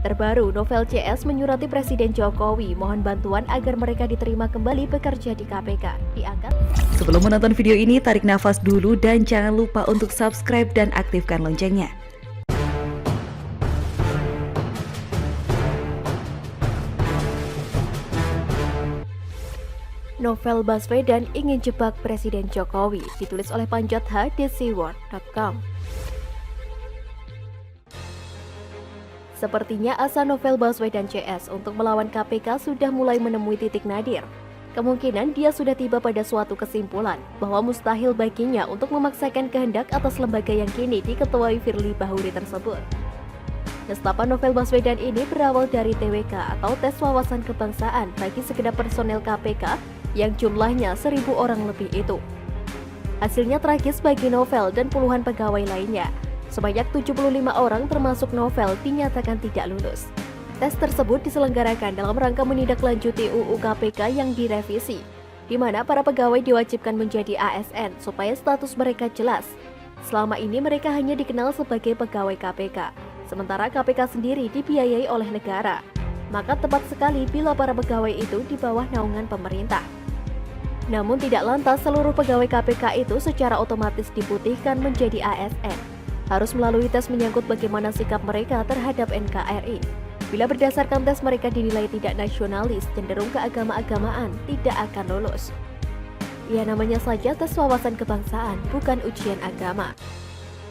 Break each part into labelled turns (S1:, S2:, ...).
S1: Terbaru, Novel CS menyurati Presiden Jokowi mohon bantuan agar mereka diterima kembali bekerja di KPK. Diangkat.
S2: Sebelum menonton video ini, tarik nafas dulu dan jangan lupa untuk subscribe dan aktifkan loncengnya.
S1: Novel Baswedan ingin jebak Presiden Jokowi, ditulis oleh Panjatha di seaworld.com. Sepertinya asa Novel Baswedan CS untuk melawan KPK sudah mulai menemui titik nadir. Kemungkinan dia sudah tiba pada suatu kesimpulan bahwa mustahil baginya untuk memaksakan kehendak atas lembaga yang kini diketuai Firly Bahuri tersebut. Nestapan Novel Baswedan ini berawal dari TWK atau tes wawasan kebangsaan bagi segenap personel KPK yang jumlahnya 1.000 orang lebih itu. Hasilnya tragis bagi Novel dan puluhan pegawai lainnya. Sebanyak 75 orang termasuk Novel dinyatakan tidak lulus. Tes tersebut diselenggarakan dalam rangka menindaklanjuti UU KPK yang direvisi, di mana para pegawai diwajibkan menjadi ASN supaya status mereka jelas. Selama ini mereka hanya dikenal sebagai pegawai KPK, sementara KPK sendiri dibiayai oleh negara. Maka tepat sekali bila para pegawai itu di bawah naungan pemerintah. Namun tidak lantas seluruh pegawai KPK itu secara otomatis diputihkan menjadi ASN. Harus melalui tes menyangkut bagaimana sikap mereka terhadap NKRI. Bila berdasarkan tes mereka dinilai tidak nasionalis, cenderung keagama-agamaan, tidak akan lulus. Ya namanya saja tes wawasan kebangsaan, bukan ujian agama.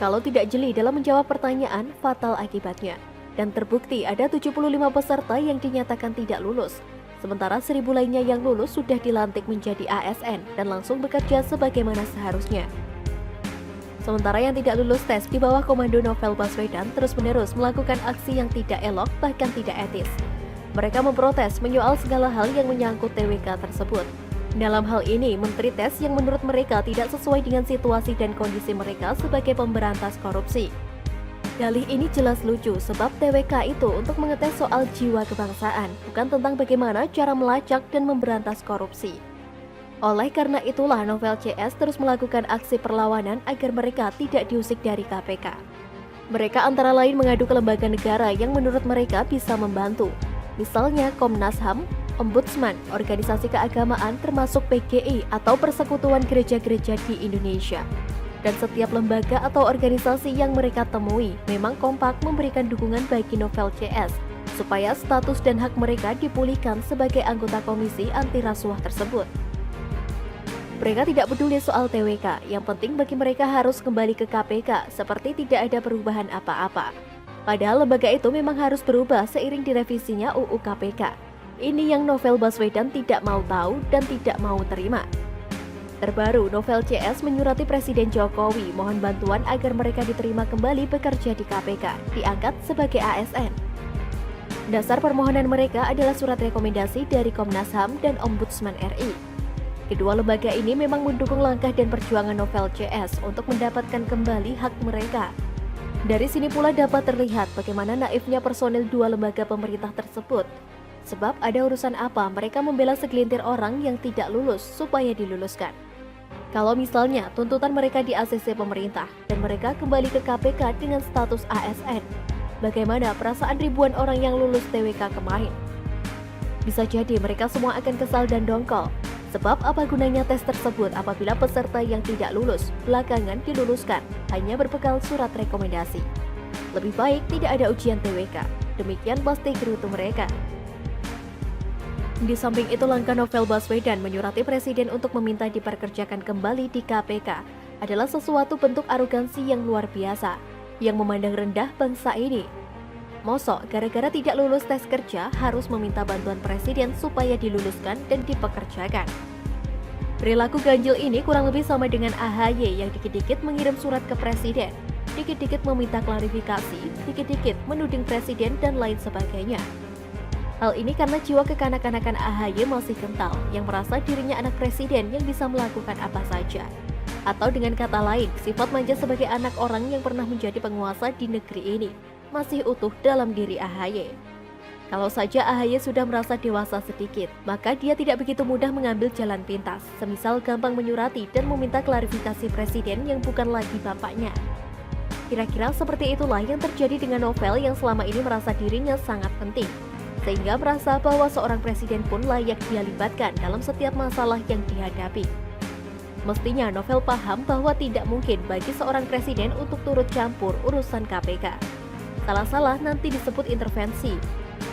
S1: Kalau tidak jeli dalam menjawab pertanyaan, fatal akibatnya. Dan terbukti ada 75 peserta yang dinyatakan tidak lulus. Sementara 1.000 lainnya yang lulus sudah dilantik menjadi ASN dan langsung bekerja sebagaimana seharusnya. Sementara yang tidak lulus tes di bawah komando Novel Baswedan terus-menerus melakukan aksi yang tidak elok bahkan tidak etis. Mereka memprotes menyoal segala hal yang menyangkut TWK tersebut. Dalam hal ini, menteri tes yang menurut mereka tidak sesuai dengan situasi dan kondisi mereka sebagai pemberantas korupsi. Dalih ini jelas lucu sebab TWK itu untuk mengetes soal jiwa kebangsaan, bukan tentang bagaimana cara melacak dan memberantas korupsi. Oleh karena itulah Novel CS terus melakukan aksi perlawanan agar mereka tidak diusik dari KPK. Mereka antara lain mengadu ke lembaga negara yang menurut mereka bisa membantu. Misalnya Komnas HAM, Ombudsman, organisasi keagamaan termasuk PGI atau Persekutuan Gereja-Gereja di Indonesia. Dan setiap lembaga atau organisasi yang mereka temui memang kompak memberikan dukungan bagi Novel CS supaya status dan hak mereka dipulihkan sebagai anggota komisi anti rasuah tersebut. Mereka tidak peduli soal TWK, yang penting bagi mereka harus kembali ke KPK seperti tidak ada perubahan apa-apa. Padahal lembaga itu memang harus berubah seiring direvisinya UU KPK. Ini yang Novel Baswedan tidak mau tahu dan tidak mau terima. Terbaru, Novel CS menyurati Presiden Jokowi mohon bantuan agar mereka diterima kembali bekerja di KPK, diangkat sebagai ASN. Dasar permohonan mereka adalah surat rekomendasi dari Komnas HAM dan Ombudsman RI. Kedua lembaga ini memang mendukung langkah dan perjuangan Novel CS untuk mendapatkan kembali hak mereka. Dari sini pula dapat terlihat bagaimana naifnya personel dua lembaga pemerintah tersebut. Sebab ada urusan apa mereka membela segelintir orang yang tidak lulus supaya diluluskan. Kalau misalnya tuntutan mereka di ACC pemerintah dan mereka kembali ke KPK dengan status ASN, bagaimana perasaan ribuan orang yang lulus TWK kemarin? Bisa jadi mereka semua akan kesal dan dongkol. Sebab apa gunanya tes tersebut apabila peserta yang tidak lulus belakangan diluluskan hanya berbekal surat rekomendasi. Lebih baik tidak ada ujian TWK, demikian pasti gerutu mereka. Di samping itu langkah Novel Baswedan menyurati Presiden untuk meminta diperkerjakan kembali di KPK adalah sesuatu bentuk arogansi yang luar biasa, yang memandang rendah bangsa ini. Mosok gara-gara tidak lulus tes kerja harus meminta bantuan Presiden supaya diluluskan dan dipekerjakan. Perilaku ganjil ini kurang lebih sama dengan AHY yang dikit-dikit mengirim surat ke Presiden, dikit-dikit meminta klarifikasi, dikit-dikit menuding Presiden dan lain sebagainya. Hal ini karena jiwa kekanak-kanakan AHY masih kental, yang merasa dirinya anak Presiden yang bisa melakukan apa saja. Atau dengan kata lain, sifat manja sebagai anak orang yang pernah menjadi penguasa di negeri ini masih utuh dalam diri AHY. Kalau saja AHY sudah merasa dewasa sedikit, maka dia tidak begitu mudah mengambil jalan pintas, semisal gampang menyurati dan meminta klarifikasi Presiden yang bukan lagi bapaknya. Kira-kira seperti itulah yang terjadi dengan Novel yang selama ini merasa dirinya sangat penting, sehingga merasa bahwa seorang presiden pun layak dia libatkan dalam setiap masalah yang dihadapi. Mestinya Novel paham bahwa tidak mungkin bagi seorang presiden untuk turut campur urusan KPK. Salah-salah nanti disebut intervensi.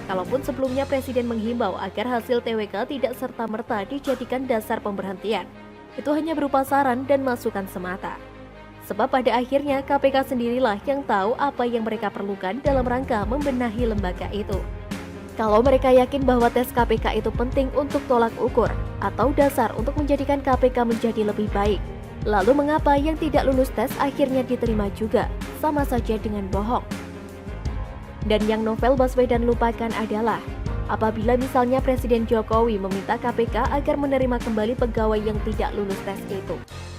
S1: Kalaupun sebelumnya presiden menghimbau agar hasil TWK tidak serta-merta dijadikan dasar pemberhentian, itu hanya berupa saran dan masukan semata. Sebab pada akhirnya KPK sendirilah yang tahu apa yang mereka perlukan dalam rangka membenahi lembaga itu. Kalau mereka yakin bahwa tes KPK itu penting untuk tolak ukur atau dasar untuk menjadikan KPK menjadi lebih baik, lalu mengapa yang tidak lulus tes akhirnya diterima juga? Sama saja dengan bohong. Dan yang Novel Baswedan lupakan adalah apabila misalnya Presiden Jokowi meminta KPK agar menerima kembali pegawai yang tidak lulus tes itu.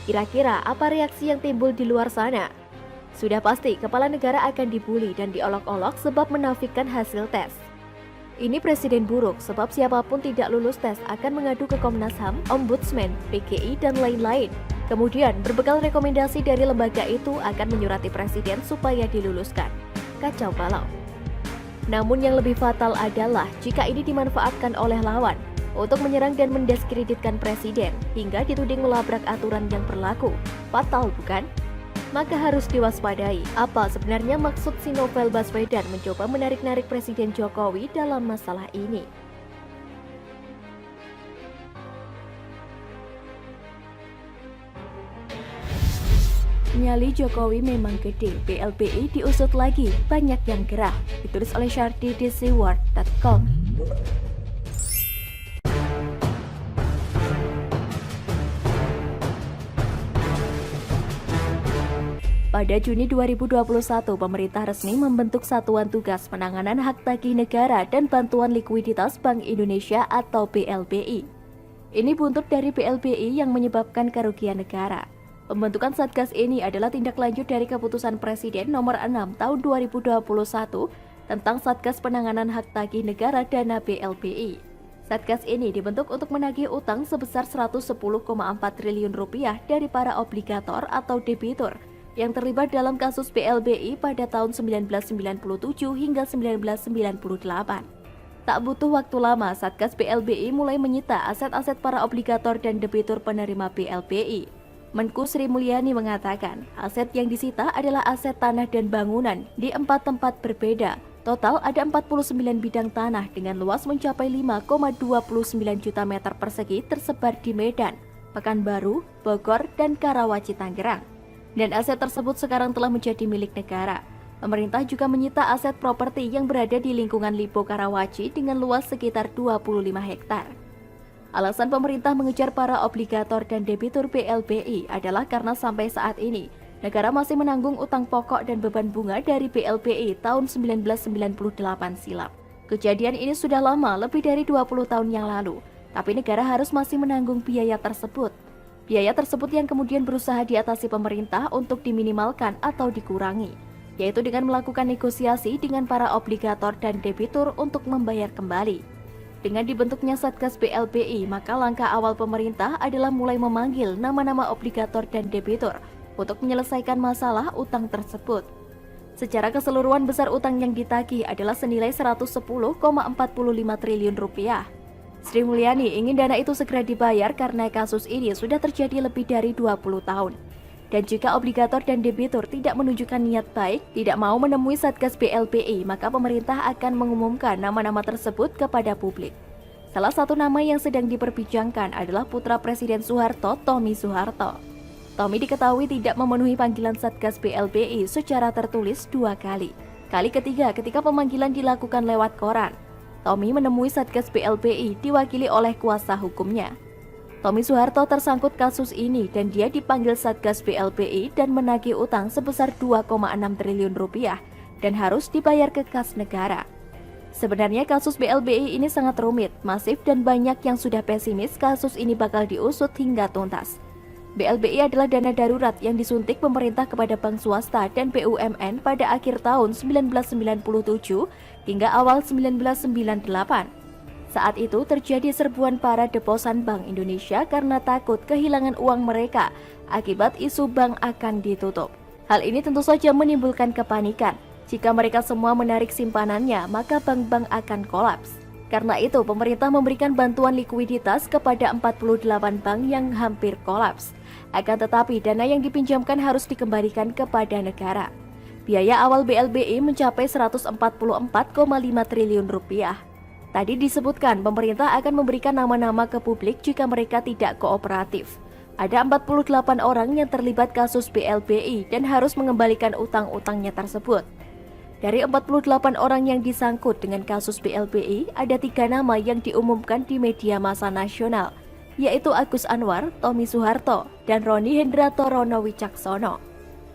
S1: Kira-kira apa reaksi yang timbul di luar sana? Sudah pasti kepala negara akan dibully dan diolok-olok sebab menafikan hasil tes. Ini presiden buruk sebab siapapun tidak lulus tes akan mengadu ke Komnas HAM, Ombudsman, PGI, dan lain-lain. Kemudian berbekal rekomendasi dari lembaga itu akan menyurati presiden supaya diluluskan. Kacau balau. Namun yang lebih fatal adalah jika ini dimanfaatkan oleh lawan untuk menyerang dan mendiskreditkan presiden hingga dituding melabrak aturan yang berlaku. Fatal bukan? Maka harus diwaspadai apa sebenarnya maksud si Novel Baswedan mencoba menarik-narik Presiden Jokowi dalam masalah ini. Nyali Jokowi memang gede, BLBI diusut lagi, banyak yang gerah. Ditulis oleh Shardy di seaworld.com. Pada Juni 2021, pemerintah resmi membentuk Satuan Tugas Penanganan Hak Tagih Negara dan Bantuan Likuiditas Bank Indonesia atau BLBI. Ini buntut dari BLBI yang menyebabkan kerugian negara. Pembentukan Satgas ini adalah tindak lanjut dari keputusan Presiden nomor 6 tahun 2021 tentang Satgas Penanganan Hak Tagih Negara dana BLBI. Satgas ini dibentuk untuk menagih utang sebesar 110,4 triliun rupiah dari para obligator atau debitur yang terlibat dalam kasus BLBI pada tahun 1997 hingga 1998. Tak butuh waktu lama, Satgas BLBI mulai menyita aset-aset para obligator dan debitur penerima BLBI. Menku Sri Mulyani mengatakan, aset yang disita adalah aset tanah dan bangunan di 4 tempat berbeda. Total ada 49 bidang tanah dengan luas mencapai 5,29 juta meter persegi tersebar di Medan, Pekanbaru, Bogor, dan Karawaci, Tangerang. Dan aset tersebut sekarang telah menjadi milik negara. Pemerintah juga menyita aset properti yang berada di lingkungan Lipo Karawaci dengan luas sekitar 25 hektar. Alasan pemerintah mengejar para obligator dan debitur BLBI adalah karena sampai saat ini, negara masih menanggung utang pokok dan beban bunga dari BLBI tahun 1998 silam. Kejadian ini sudah lama, lebih dari 20 tahun yang lalu, tapi negara harus masih menanggung biaya tersebut. Biaya tersebut yang kemudian berusaha diatasi pemerintah untuk diminimalkan atau dikurangi, yaitu dengan melakukan negosiasi dengan para obligator dan debitur untuk membayar kembali. Dengan dibentuknya Satgas BLBI, maka langkah awal pemerintah adalah mulai memanggil nama-nama obligator dan debitur untuk menyelesaikan masalah utang tersebut. Secara keseluruhan besar utang yang ditagih adalah senilai 110,45 triliun rupiah. Sri Mulyani ingin dana itu segera dibayar karena kasus ini sudah terjadi lebih dari 20 tahun. Dan jika obligator dan debitur tidak menunjukkan niat baik, tidak mau menemui Satgas BLBI, maka pemerintah akan mengumumkan nama-nama tersebut kepada publik. Salah satu nama yang sedang diperbincangkan adalah putra Presiden Soeharto, Tommy Soeharto. Tommy diketahui tidak memenuhi panggilan Satgas BLBI secara tertulis 2 kali. Kali ketiga ketika pemanggilan dilakukan lewat koran. Tommy menemui Satgas BLBI diwakili oleh kuasa hukumnya. Tommy Soeharto tersangkut kasus ini dan dia dipanggil Satgas BLBI dan menagih utang sebesar 2,6 triliun rupiah dan harus dibayar ke kas negara. Sebenarnya kasus BLBI ini sangat rumit, masif dan banyak yang sudah pesimis kasus ini bakal diusut hingga tuntas. BLBI adalah dana darurat yang disuntik pemerintah kepada bank swasta dan BUMN pada akhir tahun 1997 hingga awal 1998. Saat itu terjadi serbuan para deposan Bank Indonesia karena takut kehilangan uang mereka akibat isu bank akan ditutup. Hal ini tentu saja menimbulkan kepanikan. Jika mereka semua menarik simpanannya, maka bank-bank akan kolaps. Karena itu, pemerintah memberikan bantuan likuiditas kepada 48 bank yang hampir kolaps. Akan tetapi, dana yang dipinjamkan harus dikembalikan kepada negara. Biaya awal BLBI mencapai 144,5 triliun rupiah. Tadi disebutkan pemerintah akan memberikan nama-nama ke publik jika mereka tidak kooperatif. Ada 48 orang yang terlibat kasus BLBI dan harus mengembalikan utang-utangnya tersebut. Dari 48 orang yang disangkut dengan kasus BLBI, ada 3 nama yang diumumkan di media massa nasional, yaitu Agus Anwar, Tommy Soeharto, dan Roni Hendrato Rono Wicaksono.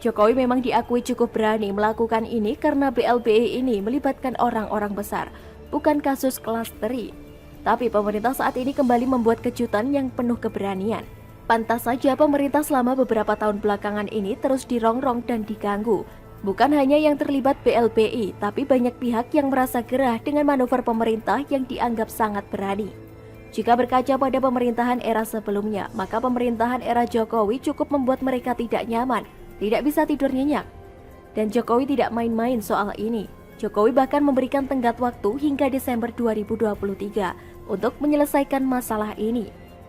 S1: Jokowi memang diakui cukup berani melakukan ini karena BLBI ini melibatkan orang-orang besar, bukan kasus klasteri. Tapi pemerintah saat ini kembali membuat kejutan yang penuh keberanian. Pantas saja pemerintah selama beberapa tahun belakangan ini terus dirongrong dan diganggu. Bukan hanya yang terlibat BLBI, tapi banyak pihak yang merasa gerah dengan manuver pemerintah yang dianggap sangat berani. Jika berkaca pada pemerintahan era sebelumnya, maka pemerintahan era Jokowi cukup membuat mereka tidak nyaman, tidak bisa tidur nyenyak. Dan Jokowi tidak main-main soal ini. Jokowi bahkan memberikan tenggat waktu hingga Desember 2023 untuk menyelesaikan masalah ini.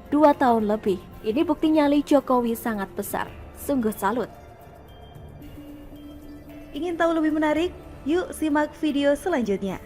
S1: 2 tahun lebih, ini bukti nyali Jokowi sangat besar. Sungguh salut.
S2: Ingin tahu lebih menarik? Yuk simak video selanjutnya.